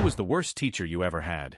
was the worst teacher you ever had?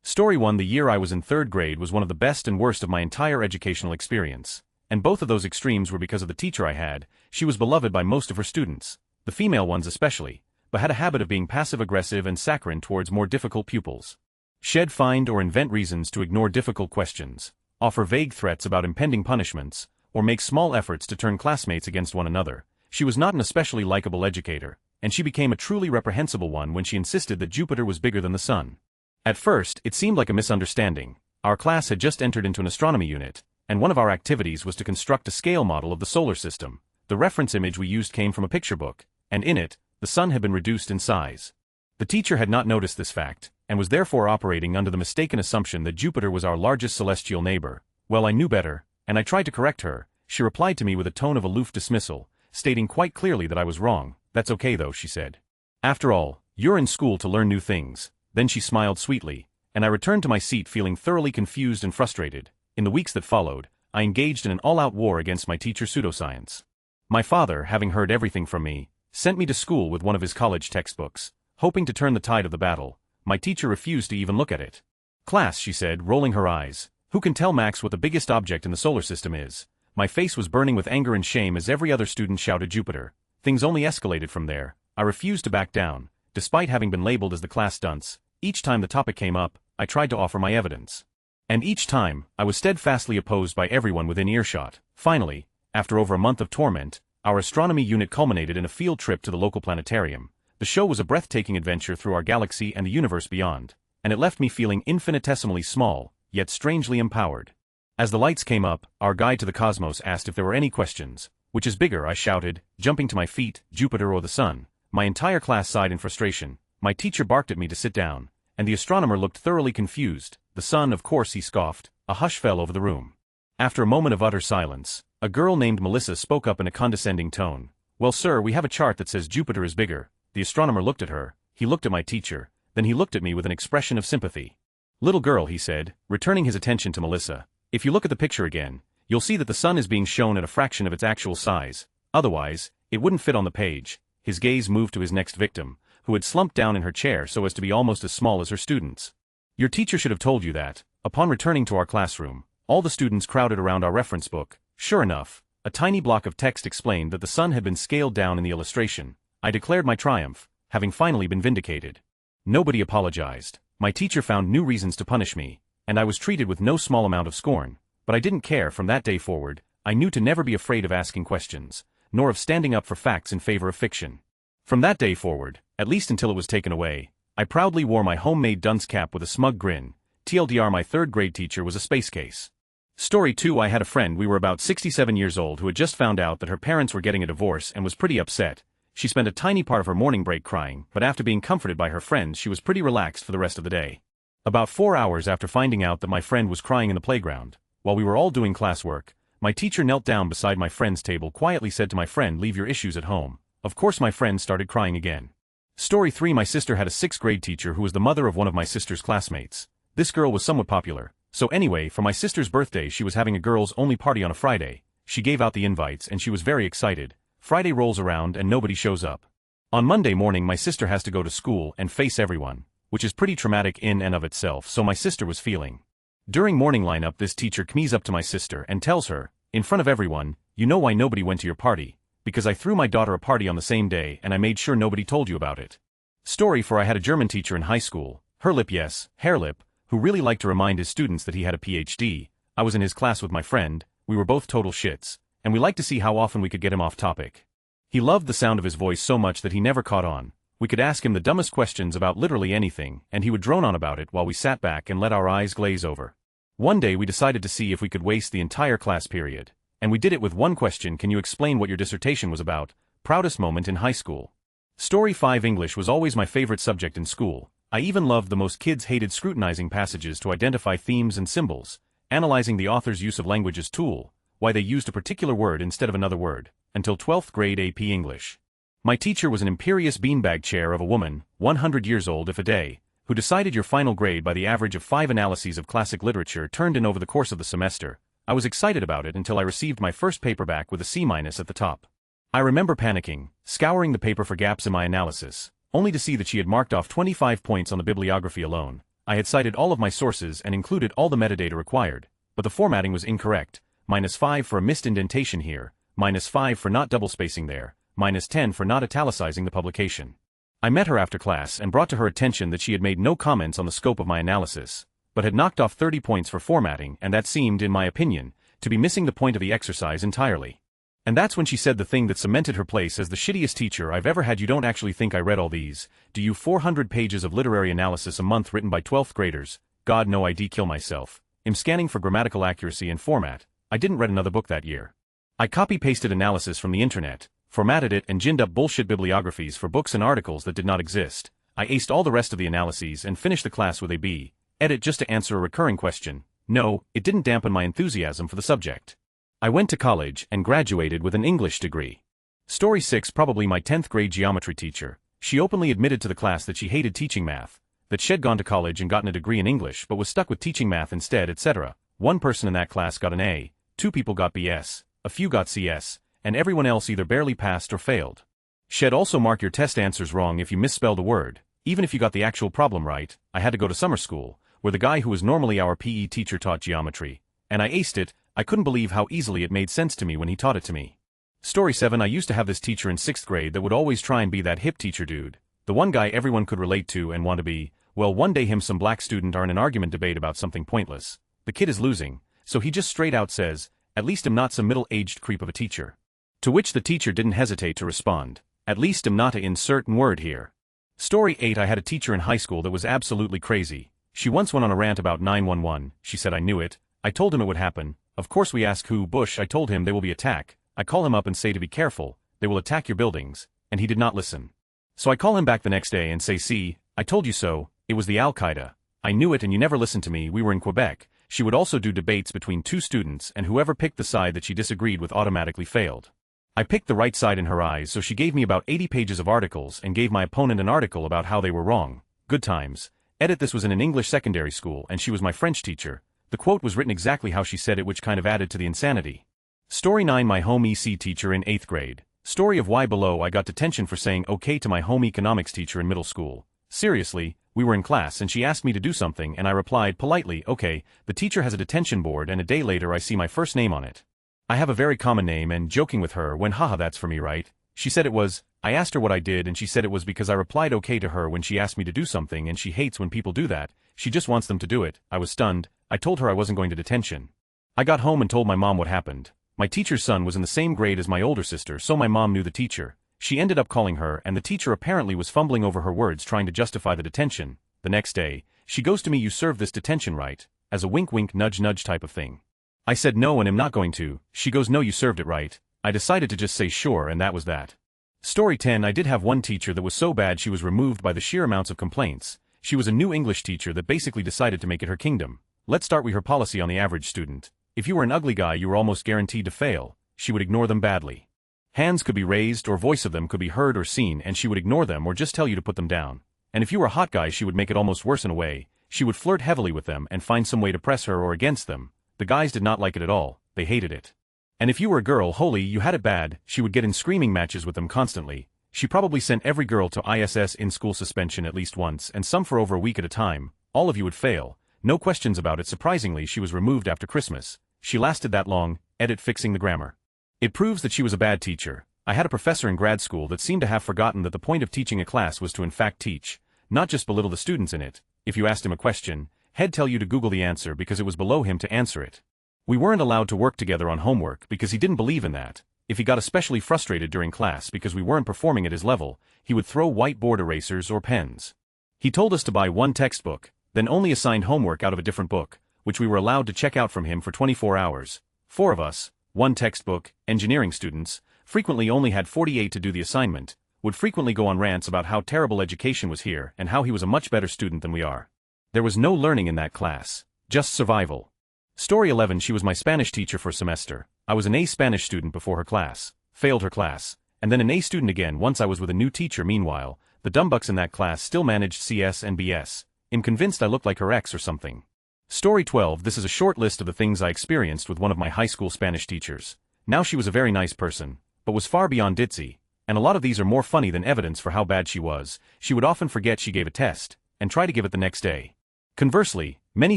Story 1. The year I was in 3rd grade was one of the best and worst of my entire educational experience. And both of those extremes were because of the teacher I had. She was beloved by most of her students, the female ones especially, but had a habit of being passive-aggressive and saccharine towards more difficult pupils. She'd find or invent reasons to ignore difficult questions, offer vague threats about impending punishments, or make small efforts to turn classmates against one another. She was not an especially likable educator, and she became a truly reprehensible one when she insisted that Jupiter was bigger than the sun. At first, it seemed like a misunderstanding. Our class had just entered into an astronomy unit, and one of our activities was to construct a scale model of the solar system. The reference image we used came from a picture book, and in it, the sun had been reduced in size. The teacher had not noticed this fact, and was therefore operating under the mistaken assumption that Jupiter was our largest celestial neighbor. Well, I knew better, and I tried to correct her. She replied to me with a tone of aloof dismissal, stating quite clearly that I was wrong. "That's okay though," she said. "After all, you're in school to learn new things." Then she smiled sweetly, and I returned to my seat feeling thoroughly confused and frustrated. In the weeks that followed, I engaged in an all-out war against my teacher pseudoscience. My father, having heard everything from me, sent me to school with one of his college textbooks, hoping to turn the tide of the battle. My teacher refused to even look at it. "Class," she said, rolling her eyes, "who can tell Max what the biggest object in the solar system is?" My face was burning with anger and shame as every other student shouted Jupiter. Things only escalated from there. I refused to back down, despite having been labeled as the class dunce. Each time the topic came up, I tried to offer my evidence. And each time, I was steadfastly opposed by everyone within earshot. Finally, after over a month of torment, our astronomy unit culminated in a field trip to the local planetarium. The show was a breathtaking adventure through our galaxy and the universe beyond, and it left me feeling infinitesimally small, yet strangely empowered. As the lights came up, our guide to the cosmos asked if there were any questions. "Which is bigger?" I shouted, jumping to my feet, "Jupiter or the sun?" My entire class sighed in frustration. My teacher barked at me to sit down, and the astronomer looked thoroughly confused. "The sun, of course," he scoffed. A hush fell over the room. After a moment of utter silence, a girl named Melissa spoke up in a condescending tone. "Well, sir, we have a chart that says Jupiter is bigger." The astronomer looked at her, he looked at my teacher, then he looked at me with an expression of sympathy. "Little girl," he said, returning his attention to Melissa, "if you look at the picture again, you'll see that the sun is being shown at a fraction of its actual size. Otherwise, it wouldn't fit on the page." His gaze moved to his next victim, who had slumped down in her chair so as to be almost as small as her students. "Your teacher should have told you that." Upon returning to our classroom, all the students crowded around our reference book. Sure enough, a tiny block of text explained that the sun had been scaled down in the illustration. I declared my triumph, having finally been vindicated. Nobody apologized. My teacher found new reasons to punish me, and I was treated with no small amount of scorn. But I didn't care. From that day forward, I knew to never be afraid of asking questions, nor of standing up for facts in favor of fiction. From that day forward, at least until it was taken away, I proudly wore my homemade dunce cap with a smug grin. TLDR, my 3rd grade teacher was a space case. Story 2. I had a friend, we were about 67 years old, who had just found out that her parents were getting a divorce and was pretty upset. She spent a tiny part of her morning break crying, but after being comforted by her friends she was pretty relaxed for the rest of the day. About 4 hours after finding out that my friend was crying in the playground, while we were all doing classwork, my teacher knelt down beside my friend's table, quietly said to my friend, "Leave your issues at home." Of course my friend started crying again. Story 3. My sister had a 6th grade teacher who was the mother of one of my sister's classmates. This girl was somewhat popular. So anyway, for my sister's birthday she was having a girls-only party on a Friday. She gave out the invites and she was very excited. Friday rolls around and nobody shows up. On Monday morning my sister has to go to school and face everyone, which is pretty traumatic in and of itself, so my sister was feeling. During morning lineup this teacher comes up to my sister and tells her, in front of everyone, "You know why nobody went to your party? Because I threw my daughter a party on the same day and I made sure nobody told you about it." Story 4. I had a German teacher in high school, Herlip, yes, Herlip, who really liked to remind his students that he had a PhD. I was in his class with my friend, we were both total shits, and we liked to see how often we could get him off topic. He loved the sound of his voice so much that he never caught on. We could ask him the dumbest questions about literally anything, and he would drone on about it while we sat back and let our eyes glaze over. One day we decided to see if we could waste the entire class period. And we did it with one question: "Can you explain what your dissertation was about?" Proudest moment in high school. Story 5. English was always my favorite subject in school. I even loved the most kids hated scrutinizing passages to identify themes and symbols, analyzing the author's use of language as tool, why they used a particular word instead of another word, until 12th grade AP English. My teacher was an imperious beanbag chair of a woman, 100 years old if a day, who decided your final grade by the average of 5 analyses of classic literature turned in over the course of the semester. I was excited about it until I received my first paperback with a C- at the top. I remember panicking, scouring the paper for gaps in my analysis, only to see that she had marked off 25 points on the bibliography alone. I had cited all of my sources and included all the metadata required, but the formatting was incorrect. -5 for a missed indentation here, -5 for not double spacing there, -10 for not italicizing the publication. I met her after class and brought to her attention that she had made no comments on the scope of my analysis, but had knocked off 30 points for formatting, and that seemed, in my opinion, to be missing the point of the exercise entirely. And that's when she said the thing that cemented her place as the shittiest teacher I've ever had. You don't actually think I read all these, do you? 400 pages of literary analysis a month written by 12th graders. God no, I'd kill myself. I'm scanning for grammatical accuracy and format. I didn't read another book that year. I copy-pasted analysis from the internet, formatted it and ginned up bullshit bibliographies for books and articles that did not exist. I aced all the rest of the analyses and finished the class with a B. Edit just to answer a recurring question. No, it didn't dampen my enthusiasm for the subject. I went to college and graduated with an English degree. Story 6. Probably my 10th grade geometry teacher. She openly admitted to the class that she hated teaching math, that she'd gone to college and gotten a degree in English but was stuck with teaching math instead, etc. One person in that class got an A, 2 people got BS, a few got CS, and everyone else either barely passed or failed. She'd also mark your test answers wrong if you misspelled a word, even if you got the actual problem right. I had to go to summer school, where the guy who was normally our PE teacher taught geometry, and I aced it. I couldn't believe how easily it made sense to me when he taught it to me. Story 7. I used to have this teacher in 6th grade that would always try and be that hip teacher dude, the one guy everyone could relate to and want to be. Well, one day some black student are in an argument debate about something pointless. The kid is losing, so he just straight out says, "At least I'm not some middle-aged creep of a teacher." To which the teacher didn't hesitate to respond, "At least I'm not a insert word here." Story 8. I had a teacher in high school that was absolutely crazy. She once went on a rant about 911. She said I knew it. I told him it would happen. Of course we ask who. Bush. I told him they will be attacked. I call him up and say to be careful, they will attack your buildings, and he did not listen. So I call him back the next day and say, see, I told you so, it was the Al-Qaeda. I knew it and you never listened to me. We were in Quebec. She would also do debates between 2 students and whoever picked the side that she disagreed with automatically failed. I picked the right side in her eyes, so she gave me about 80 pages of articles and gave my opponent an article about how they were wrong. Good times. Edit. This was in an English secondary school and she was my French teacher. The quote was written exactly how she said it, which kind of added to the insanity. Story 9. My home EC teacher in 8th grade. Story of why below. I got detention for saying okay to my home economics teacher in middle school. Seriously, we were in class and she asked me to do something and I replied politely, okay. The teacher has a detention board and a day later I see my first name on it. I have a very common name and joking with her when haha that's for me right? She said it was. I asked her what I did and she said it was because I replied okay to her when she asked me to do something and she hates when people do that. She just wants them to do it. I was stunned. I told her I wasn't going to detention. I got home and told my mom what happened. My teacher's son was in the same grade as my older sister, so my mom knew the teacher. She ended up calling her and the teacher apparently was fumbling over her words trying to justify the detention. The next day, she goes to me, you served this detention right, as a wink wink nudge nudge type of thing. I said no and am not going to. She goes no, you served it right. I decided to just say sure and that was that. Story 10. I did have one teacher that was so bad she was removed by the sheer amounts of complaints. She was a new English teacher that basically decided to make it her kingdom. Let's start with her policy on the average student. If you were an ugly guy you were almost guaranteed to fail. She would ignore them badly. Hands could be raised or voice of them could be heard or seen and she would ignore them or just tell you to put them down. And if you were a hot guy she would make it almost worse in a way. She would flirt heavily with them and find some way to press her or against them. The guys did not like it at all, they hated it. And if you were a girl, holy, you had it bad. She would get in screaming matches with them constantly. She probably sent every girl to ISS in school suspension at least once and some for over a week at a time. All of you would fail. No questions about it. Surprisingly, she was removed after Christmas. She lasted that long. Edit. Fixing the grammar. It proves that she was a bad teacher. I had a professor in grad school that seemed to have forgotten that the point of teaching a class was to in fact teach, not just belittle the students in it. If you asked him a question, he'd tell you to Google the answer because it was below him to answer it. We weren't allowed to work together on homework because he didn't believe in that. If he got especially frustrated during class because we weren't performing at his level, he would throw whiteboard erasers or pens. He told us to buy one textbook, then only assigned homework out of a different book, which we were allowed to check out from him for 24 hours. 4 of us, one textbook, engineering students, frequently only had 48 to do the assignment, would frequently go on rants about how terrible education was here and how he was a much better student than we are. There was no learning in that class, just survival. Story 11. She was my Spanish teacher for a semester. I was an A Spanish student before her class, failed her class, and then an A student again once I was with a new teacher. Meanwhile, the dumbbucks in that class still managed CS and BS. I'm convinced I looked like her ex or something. Story 12. This is a short list of the things I experienced with one of my high school Spanish teachers. Now she was a very nice person, but was far beyond ditzy. And a lot of these are more funny than evidence for how bad she was. She would often forget she gave a test, and try to give it the next day. Conversely, many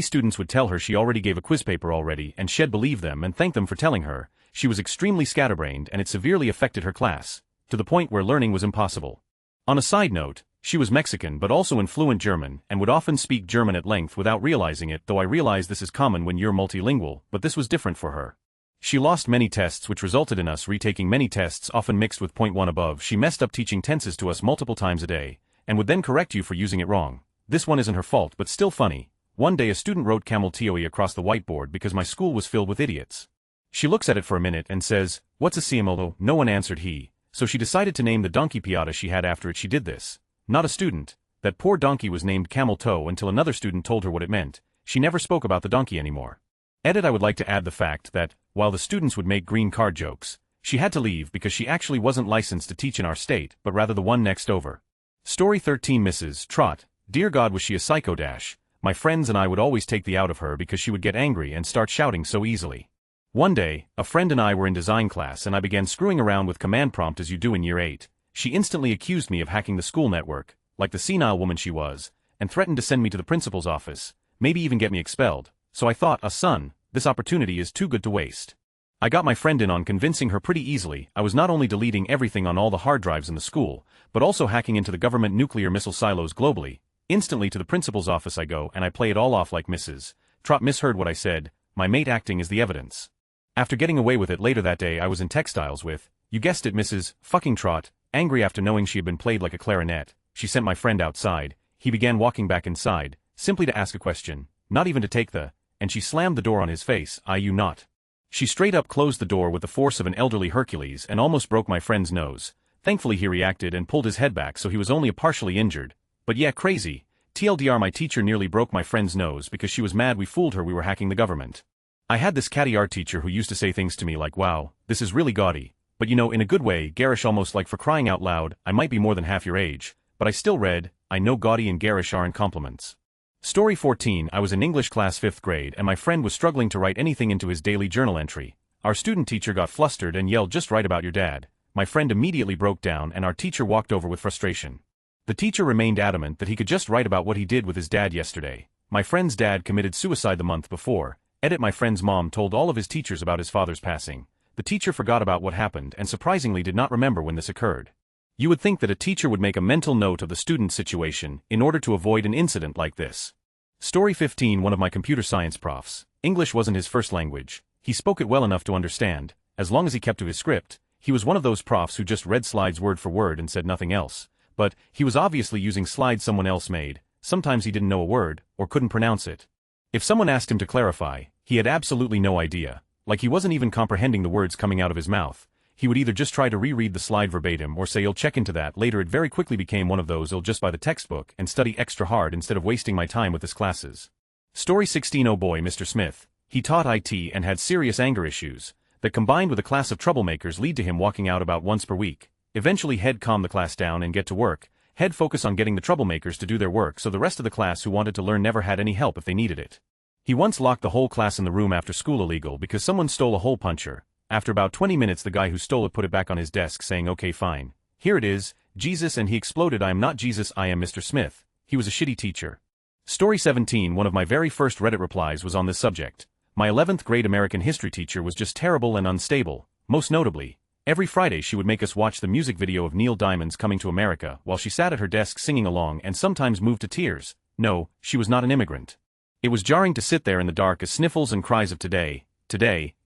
students would tell her she already gave a quiz paper already, and she'd believe them and thank them for telling her. She was extremely scatterbrained, and it severely affected her class, to the point where learning was impossible. On a side note, she was Mexican but also in fluent German, and would often speak German at length without realizing it, though I realize this is common when you're multilingual, but this was different for her. She lost many tests, which resulted in us retaking many tests, often mixed with .1 above. She messed up teaching tenses to us multiple times a day, and would then correct you for using it wrong. This one isn't her fault, but still funny. One day a student wrote camel toe across the whiteboard because my school was filled with idiots. She looks at it for a minute and says, "What's a CMLO?" No one answered he, so she decided to name the donkey piata she had after it. She did this. Not a student. That poor donkey was named Camel Toe until another student told her what it meant. She never spoke about the donkey anymore. Edit. I would like to add the fact that, while the students would make green card jokes, she had to leave because she actually wasn't licensed to teach in our state, but rather the one next over. Story 13. Mrs. Trot. Dear God, was she a psycho dash. My friends and I would always take the out of her because she would get angry and start shouting so easily. One day, a friend and I were in design class and I began screwing around with command prompt as you do in year 8. She instantly accused me of hacking the school network, like the senile woman she was, and threatened to send me to the principal's office, maybe even get me expelled. So I thought, son, this opportunity is too good to waste. I got my friend in on convincing her pretty easily. I was not only deleting everything on all the hard drives in the school, but also hacking into the government nuclear missile silos globally. Instantly to the principal's office I go and I play it all off like Mrs. Trot misheard what I said. My mate acting is the evidence. After getting away with it later that day, I was in textiles with, you guessed it, Mrs. fucking Trot. Angry after knowing she had been played like a clarinet, she sent my friend outside. He began walking back inside, simply to ask a question, not even to take the, and she slammed the door on his face. You not. She straight up closed the door with the force of an elderly Hercules and almost broke my friend's nose. Thankfully he reacted and pulled his head back, so he was only partially injured. But yeah, crazy. TLDR, my teacher nearly broke my friend's nose because she was mad we fooled her we were hacking the government. I had this catty art teacher who used to say things to me like, wow, this is really gaudy. But you know, in a good way, garish, almost like for crying out loud. I might be more than half your age, but I still read. I know gaudy and garish aren't compliments. Story 14. I was in English class 5th grade and my friend was struggling to write anything into his daily journal entry. Our student teacher got flustered and yelled, "Just write about your dad." My friend immediately broke down and our teacher walked over with frustration. The teacher remained adamant that he could just write about what he did with his dad yesterday. My friend's dad committed suicide the month before. Edit. My friend's mom told all of his teachers about his father's passing. The teacher forgot about what happened and surprisingly did not remember when this occurred. You would think that a teacher would make a mental note of the student's situation in order to avoid an incident like this. Story 15. One of my computer science profs. English wasn't his first language. He spoke it well enough to understand, as long as he kept to his script. He was one of those profs who just read slides word for word and said nothing else. But he was obviously using slides someone else made. Sometimes he didn't know a word, or couldn't pronounce it. If someone asked him to clarify, he had absolutely no idea. Like he wasn't even comprehending the words coming out of his mouth. He would either just try to reread the slide verbatim or say, "You'll check into that later." It very quickly became one of those, "I'll just buy the textbook and study extra hard instead of wasting my time with his classes." Story 16. Oh boy, Mr. Smith. He taught IT and had serious anger issues that combined with a class of troublemakers lead to him walking out about once per week. Eventually he'd calm the class down and get to work. He'd focus on getting the troublemakers to do their work so the rest of the class who wanted to learn never had any help if they needed it. He once locked the whole class in the room after school illegal because someone stole a hole puncher. After about 20 minutes the guy who stole it put it back on his desk saying, "Okay fine. Here it is, Jesus," and he exploded. "I am not Jesus, I am Mr. Smith." He was a shitty teacher. Story 17. One of my very first Reddit replies was on this subject. My 11th grade American history teacher was just terrible and unstable. Most notably, every Friday she would make us watch the music video of Neil Diamond's Coming to America while she sat at her desk singing along and sometimes moved to tears. No, she was not an immigrant. It was jarring to sit there in the dark as sniffles and cries of today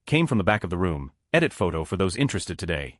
came from the back of the room. Edit photo for those interested today.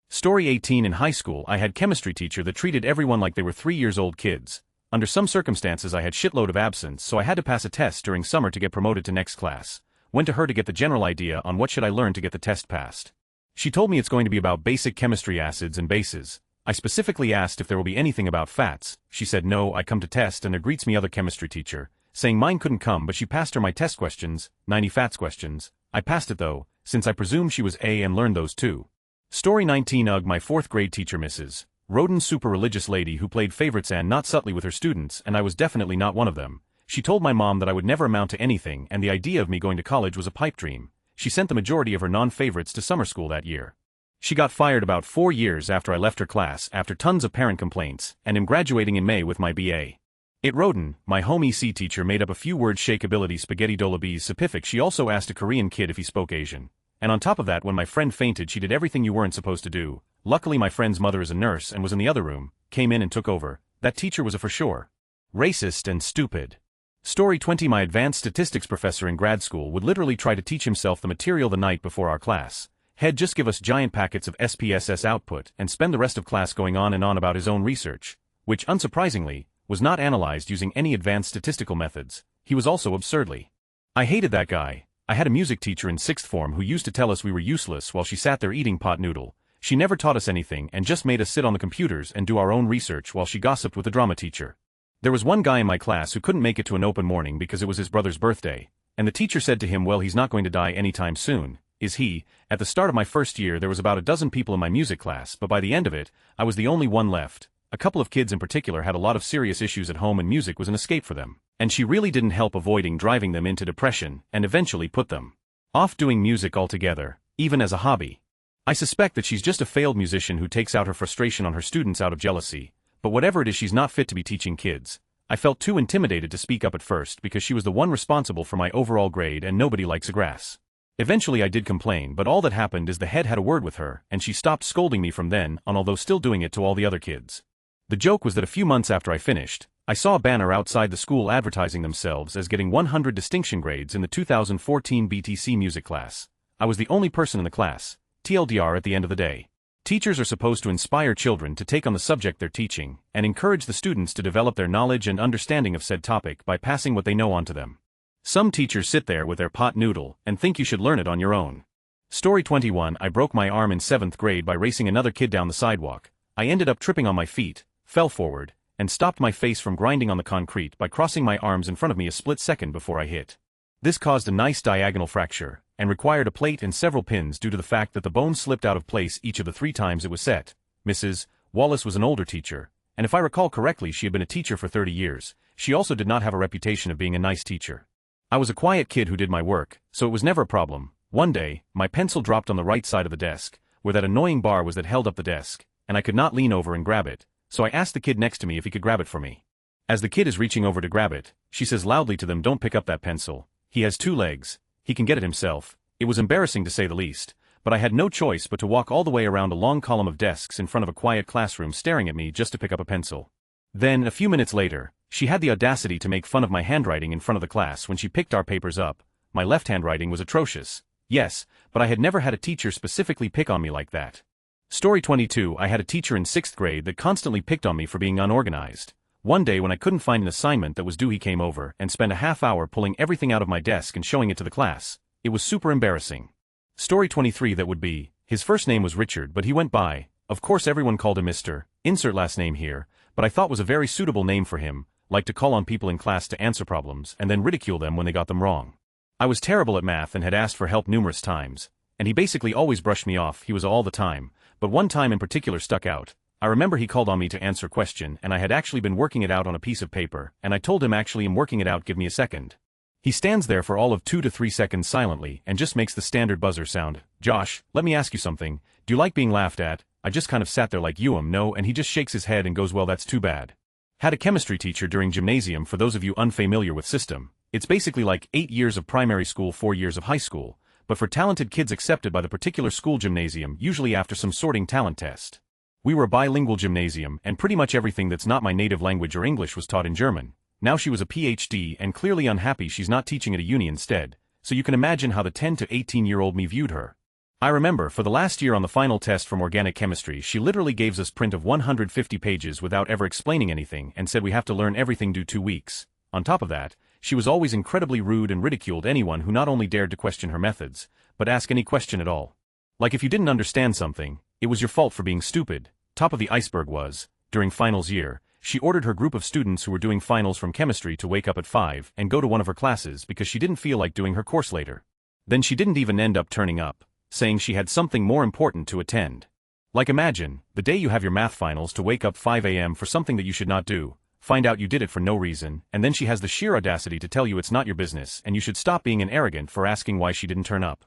Story 18. In high school I had chemistry teacher that treated everyone like they were 3-year-old kids. Under some circumstances I had shitload of absence, so I had to pass a test during summer to get promoted to next class. Went to her to get the general idea on what should I learn to get the test passed. She told me it's going to be about basic chemistry, acids and bases. I specifically asked if there will be anything about fats. She said no. I come to test and there greets me other chemistry teacher, saying mine couldn't come, but she passed her my test questions, 90 fats questions. I passed it though, since I presume she was A and learned those too. Story 19. My 4th grade teacher Mrs. Roden, super religious lady who played favorites and not subtly with her students, and I was definitely not one of them. She told my mom that I would never amount to anything and the idea of me going to college was a pipe dream. She sent the majority of her non-favorites to summer school that year. She got fired about 4 years after I left her class after tons of parent complaints, and am graduating in May with my BA. It Roden, my home EC teacher, made up a few words shakeability spaghetti dolabis sapific. She also asked a Korean kid if he spoke Asian. And on top of that, when my friend fainted, she did everything you weren't supposed to do. Luckily my friend's mother is a nurse and was in the other room, came in and took over. That teacher was a for sure racist and stupid. Story 20. My advanced statistics professor in grad school would literally try to teach himself the material the night before our class. He'd just give us giant packets of SPSS output and spend the rest of class going on and on about his own research, which, unsurprisingly, was not analyzed using any advanced statistical methods. He was also absurdly. I hated that guy. I had a music teacher in 6th form who used to tell us we were useless while she sat there eating pot noodle. She never taught us anything and just made us sit on the computers and do our own research while she gossiped with the drama teacher. There was one guy in my class who couldn't make it to an open morning because it was his brother's birthday, and the teacher said to him, well, he's not going to die anytime soon, is he? At the start of my first year there was about a dozen people in my music class, but by the end of it, I was the only one left. A couple of kids in particular had a lot of serious issues at home and music was an escape for them, and she really didn't help avoiding driving them into depression and eventually put them off doing music altogether, even as a hobby. I suspect that she's just a failed musician who takes out her frustration on her students out of jealousy, but whatever it is, she's not fit to be teaching kids. I felt too intimidated to speak up at first because she was the one responsible for my overall grade and nobody likes a grass. Eventually I did complain, but all that happened is the head had a word with her and she stopped scolding me from then on, although still doing it to all the other kids. The joke was that a few months after I finished, I saw a banner outside the school advertising themselves as getting 100 distinction grades in the 2014 BTC music class. I was the only person in the class. TLDR at the end of the day. Teachers are supposed to inspire children to take on the subject they're teaching and encourage the students to develop their knowledge and understanding of said topic by passing what they know on to them. Some teachers sit there with their pot noodle and think you should learn it on your own. Story 21. I broke my arm in 7th grade by racing another kid down the sidewalk. I ended up tripping on my feet, fell forward, and stopped my face from grinding on the concrete by crossing my arms in front of me a split second before I hit. This caused a nice diagonal fracture, and required a plate and several pins due to the fact that the bone slipped out of place each of the 3 times it was set. Mrs. Wallace was an older teacher, and if I recall correctly she had been a teacher for 30 years. She also did not have a reputation of being a nice teacher. I was a quiet kid who did my work, so it was never a problem. One day, my pencil dropped on the right side of the desk, where that annoying bar was that held up the desk, and I could not lean over and grab it. So I asked the kid next to me if he could grab it for me. As the kid is reaching over to grab it, she says loudly to them, "Don't pick up that pencil. He has 2 legs. He can get it himself." It was embarrassing to say the least, but I had no choice but to walk all the way around a long column of desks in front of a quiet classroom staring at me just to pick up a pencil. Then, a few minutes later, she had the audacity to make fun of my handwriting in front of the class when she picked our papers up. My left handwriting was atrocious. Yes, but I had never had a teacher specifically pick on me like that. Story 22. I had a teacher in 6th grade that constantly picked on me for being unorganized. One day when I couldn't find an assignment that was due, he came over and spent a half hour pulling everything out of my desk and showing it to the class. It was super embarrassing. Story 23. That would be, his first name was Richard, but he went by, of course everyone called him Mr. Insert last name here, but I thought was a very suitable name for him, like to call on people in class to answer problems and then ridicule them when they got them wrong. I was terrible at math and had asked for help numerous times, and he basically always brushed me off. He was all the time, but one time in particular stuck out. I remember he called on me to answer a question and I had actually been working it out on a piece of paper, and I told him actually I'm working it out, give me a second. He stands there for all of 2 to 3 seconds silently and just makes the standard buzzer sound. "Josh, let me ask you something. Do you like being laughed at?" I just kind of sat there like, no, and he just shakes his head and goes, "Well, that's too bad." Had a chemistry teacher during gymnasium. For those of you unfamiliar with system, it's basically like 8 years of primary school, 4 years of high school, but for talented kids accepted by the particular school gymnasium, usually after some sorting talent test. We were a bilingual gymnasium, and pretty much everything that's not my native language or English was taught in German. Now she was a PhD and clearly unhappy she's not teaching at a uni instead, so you can imagine how the 10 to 18-year-old me viewed her. I remember, for the last year on the final test from organic chemistry, she literally gave us print of 150 pages without ever explaining anything and said we have to learn everything due 2 weeks. On top of that, she was always incredibly rude and ridiculed anyone who not only dared to question her methods, but ask any question at all. Like if you didn't understand something, it was your fault for being stupid. Top of the iceberg was, during finals year, she ordered her group of students who were doing finals from chemistry to wake up at 5 and go to one of her classes because she didn't feel like doing her course later. Then she didn't even end up turning up, saying she had something more important to attend. Like imagine, the day you have your math finals, to wake up 5 a.m. for something that you should not do, find out you did it for no reason, and then she has the sheer audacity to tell you it's not your business and you should stop being an arrogant for asking why she didn't turn up.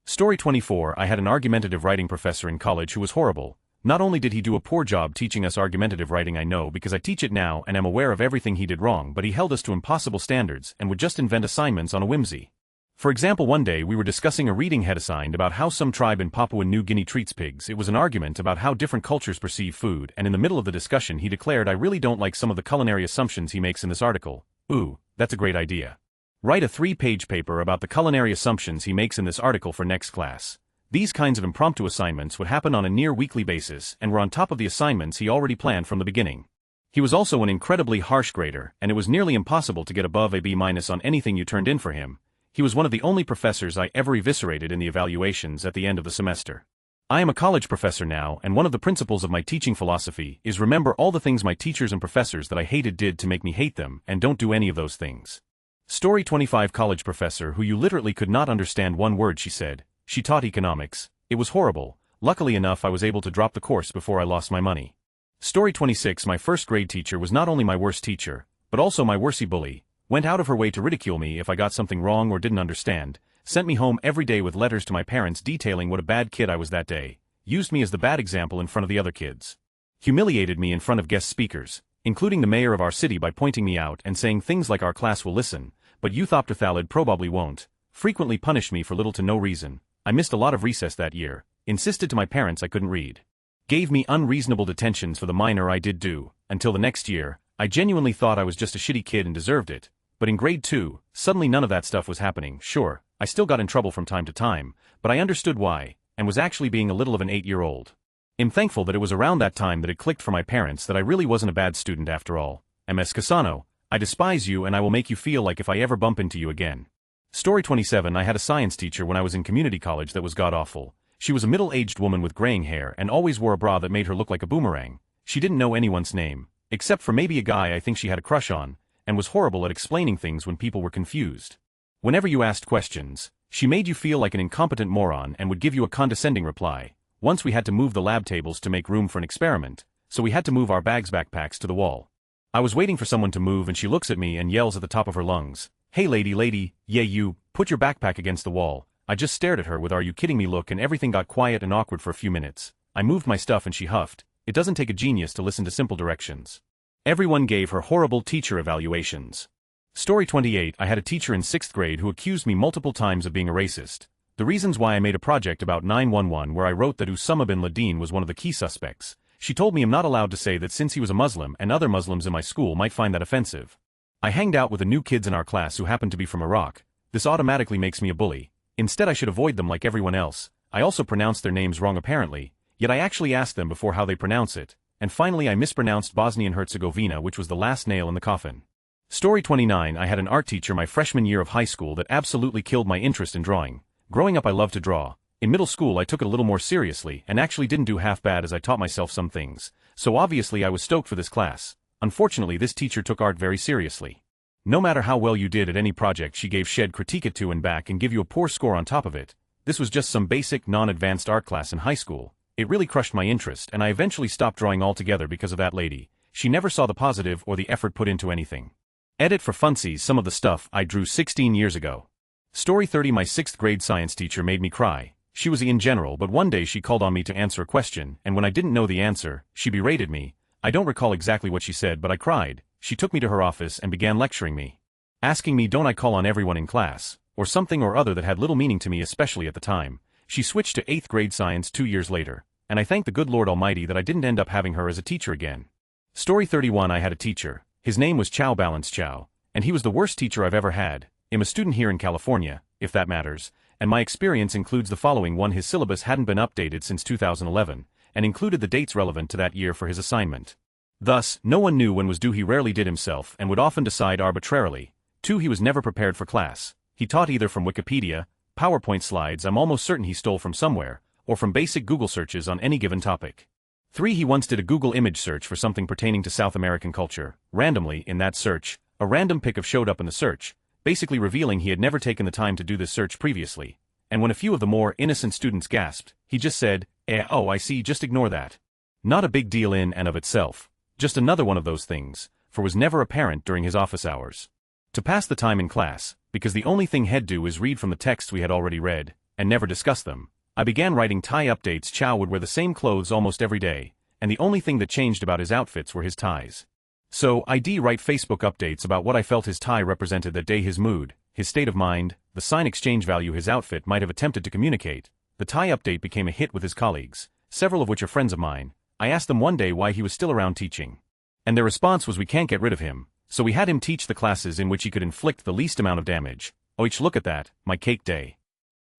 Story 24. I had an argumentative writing professor in college who was horrible. Not only did he do a poor job teaching us argumentative writing, I know because I teach it now and am aware of everything he did wrong, but he held us to impossible standards and would just invent assignments on a whimsy. For example, one day we were discussing a reading head assigned about how some tribe in Papua New Guinea treats pigs. It was an argument about how different cultures perceive food, and in the middle of the discussion he declared, "I really don't like some of the culinary assumptions he makes in this article." Ooh, that's a great idea. Write a 3-page paper about the culinary assumptions he makes in this article for next class. These kinds of impromptu assignments would happen on a near-weekly basis and were on top of the assignments he already planned from the beginning. He was also an incredibly harsh grader, and it was nearly impossible to get above a B- on anything you turned in for him. He was one of the only professors I ever eviscerated in the evaluations at the end of the semester. I am a college professor now, and one of the principles of my teaching philosophy is remember all the things my teachers and professors that I hated did to make me hate them, and don't do any of those things. Story 25. College professor who you literally could not understand one word she said. She taught economics. It was horrible. Luckily enough I was able to drop the course before I lost my money. Story 26. My first grade teacher was not only my worst teacher, but also my worsty bully. Went out of her way to ridicule me if I got something wrong or didn't understand, sent me home every day with letters to my parents detailing what a bad kid I was that day, used me as the bad example in front of the other kids, humiliated me in front of guest speakers, including the mayor of our city by pointing me out and saying things like our class will listen, but youth optothalid probably won't, frequently punished me for little to no reason. I missed a lot of recess that year, insisted to my parents I couldn't read, gave me unreasonable detentions for the minor I did do, until the next year. I genuinely thought I was just a shitty kid and deserved it. But in grade 2, suddenly none of that stuff was happening. Sure, I still got in trouble from time to time, but I understood why, and was actually being a little of an 8-year-old. I'm thankful that it was around that time that it clicked for my parents that I really wasn't a bad student after all. MS Casano, I despise you and I will make you feel like if I ever bump into you again. Story 27. I had a science teacher when I was in community college that was god-awful. She was a middle-aged woman with graying hair and always wore a bra that made her look like a boomerang. She didn't know anyone's name, except for maybe a guy I think she had a crush on, and was horrible at explaining things when people were confused. Whenever you asked questions, she made you feel like an incompetent moron and would give you a condescending reply. Once we had to move the lab tables to make room for an experiment, so we had to move our backpacks to the wall. I was waiting for someone to move and she looks at me and yells at the top of her lungs, "Hey lady, yeah you, put your backpack against the wall." I just stared at her with "Are you kidding me" look and everything got quiet and awkward for a few minutes. I moved my stuff and she huffed. It doesn't take a genius to listen to simple directions. Everyone gave her horrible teacher evaluations. Story 28. I had a teacher in 6th grade who accused me multiple times of being a racist. The reasons why I made a project about 911 where I wrote that Osama bin Laden was one of the key suspects. She told me I'm not allowed to say that since he was a Muslim and other Muslims in my school might find that offensive. I hanged out with the new kids in our class who happened to be from Iraq. This automatically makes me a bully. Instead I should avoid them like everyone else. I also pronounced their names wrong apparently, yet I actually asked them before how they pronounce it. And finally I mispronounced Bosnia-Herzegovina, which was the last nail in the coffin. Story 29. I had an art teacher my freshman year of high school that absolutely killed my interest in drawing. Growing up I loved to draw. In middle school I took it a little more seriously and actually didn't do half bad as I taught myself some things, so obviously I was stoked for this class. Unfortunately this teacher took art very seriously. No matter how well you did at any project she gave shed critique it to and back and give you a poor score on top of it. This was just some basic non-advanced art class in high school. It really crushed my interest and I eventually stopped drawing altogether because of that lady. She never saw the positive or the effort put into anything. Edit for funsies some of the stuff I drew 16 years ago. Story 30. My 6th grade science teacher made me cry. She was in general, but one day she called on me to answer a question, and when I didn't know the answer, she berated me. I don't recall exactly what she said, but I cried. She took me to her office and began lecturing me, asking me don't I call on everyone in class, or something or other that had little meaning to me especially at the time. She switched to 8th grade science 2 years later, and I thank the good Lord Almighty that I didn't end up having her as a teacher again. Story 31. I had a teacher. His name was Chow Balance Chow, and he was the worst teacher I've ever had. I'm a student here in California, if that matters, and my experience includes the following. 1. His syllabus hadn't been updated since 2011, and included the dates relevant to that year for his assignment. Thus, no one knew when was due. He rarely did himself and would often decide arbitrarily. 2. He was never prepared for class. He taught either from Wikipedia, PowerPoint slides I'm almost certain he stole from somewhere, or from basic Google searches on any given topic. 3. He once did a Google image search for something pertaining to South American culture. Randomly, in that search, a random pic of showed up in the search, basically revealing he had never taken the time to do this search previously. And when a few of the more innocent students gasped, he just said, oh I see, just ignore that. Not a big deal in and of itself. Just another one of those things, for was never apparent during his office hours. To pass the time in class, because the only thing he'd do is read from the text we had already read, and never discuss them. I began writing tie updates. Chow would wear the same clothes almost every day, and the only thing that changed about his outfits were his ties. So, I'd write Facebook updates about what I felt his tie represented that day, his mood, his state of mind, the sign exchange value his outfit might have attempted to communicate. The tie update became a hit with his colleagues, several of which are friends of mine. I asked them one day why he was still around teaching. And their response was, we can't get rid of him, so we had him teach the classes in which he could inflict the least amount of damage. Oich, look at that, my cake day.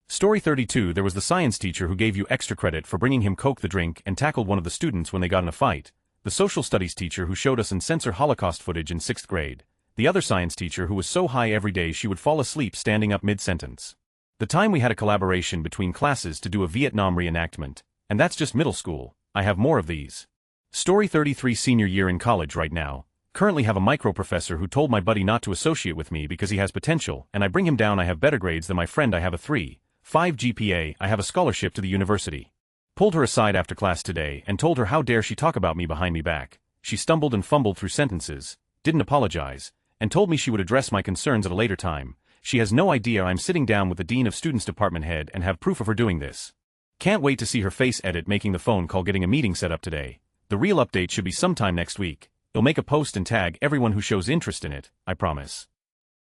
Story 32. There was the science teacher who gave you extra credit for bringing him Coke the drink and tackled one of the students when they got in a fight. The social studies teacher who showed us uncensored Holocaust footage in 6th grade. The other science teacher who was so high every day she would fall asleep standing up mid-sentence. The time we had a collaboration between classes to do a Vietnam reenactment. And that's just middle school. I have more of these. Story 33. Senior year in college right now. Currently have a micro professor who told my buddy not to associate with me because he has potential, and I bring him down. I have better grades than my friend. I have a 3.5 GPA. I have a scholarship to the university. Pulled her aside after class today and told her how dare she talk about me behind me back. She stumbled and fumbled through sentences, didn't apologize, and told me she would address my concerns at a later time. She has no idea I'm sitting down with the dean of students department head and have proof of her doing this. Can't wait to see her face. Edit, making the phone call, getting a meeting set up today. The real update should be sometime next week. You'll make a post and tag everyone who shows interest in it, I promise.